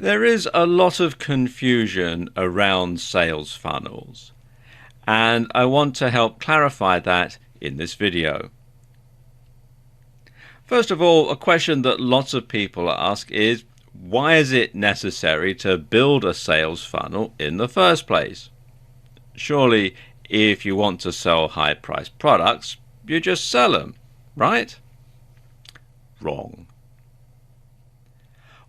There is a lot of confusion around sales funnels, and I want to help clarify that in this video. First of all, a question that lots of people ask is, why is it necessary to build a sales funnel in the first place? Surely, if you want to sell high-priced products, you just sell them, right? Wrong.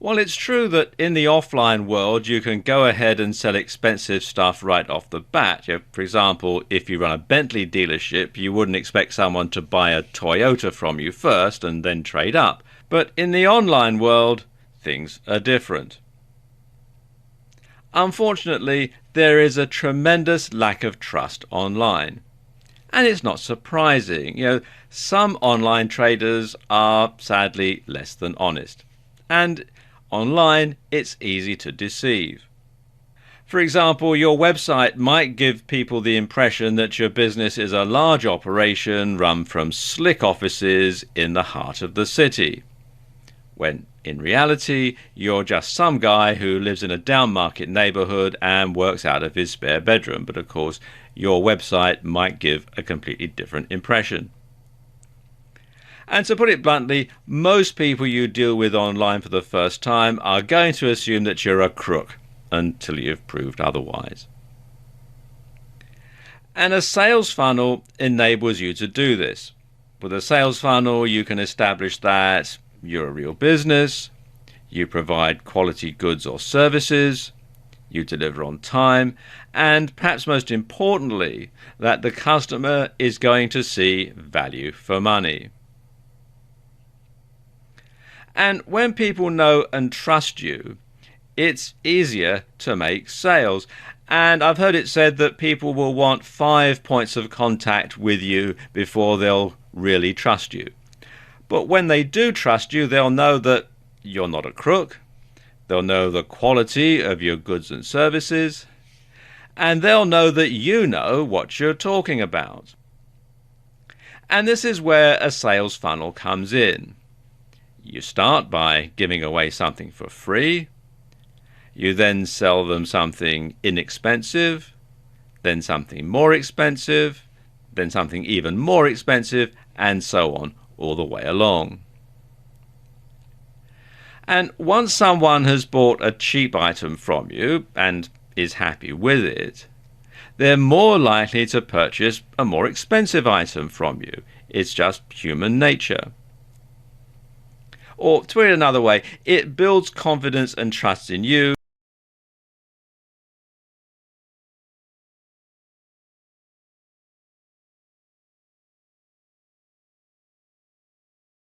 Well, it's true that in the offline world you can go ahead and sell expensive stuff right off the bat. For example, if you run a Bentley dealership, you wouldn't expect someone to buy a Toyota from you first and then trade up. But in the online world, things are different. Unfortunately, there is a tremendous lack of trust online. And it's not surprising. Some online traders are sadly less than honest. And online, it's easy to deceive. For example, your website might give people the impression that your business is a large operation run from slick offices in the heart of the city, when in reality, you're just some guy who lives in a downmarket neighborhood and works out of his spare bedroom. But of course, your website might give a completely different impression. And to put it bluntly, most people you deal with online for the first time are going to assume that you're a crook until you've proved otherwise. And a sales funnel enables you to do this. With a sales funnel, you can establish that you're a real business, you provide quality goods or services, you deliver on time, and perhaps most importantly, that the customer is going to see value for money. And when people know and trust you, it's easier to make sales. And I've heard it said that people will want 5 points of contact with you before they'll really trust you. But when they do trust you, they'll know that you're not a crook, they'll know the quality of your goods and services, and they'll know that you know what you're talking about. And this is where a sales funnel comes in. You start by giving away something for free. You then sell them something inexpensive, then something more expensive, then something even more expensive, and so on all the way along. And once someone has bought a cheap item from you and is happy with it, they're more likely to purchase a more expensive item from you. It's just human nature. Or to put it another way, it builds confidence and trust in you,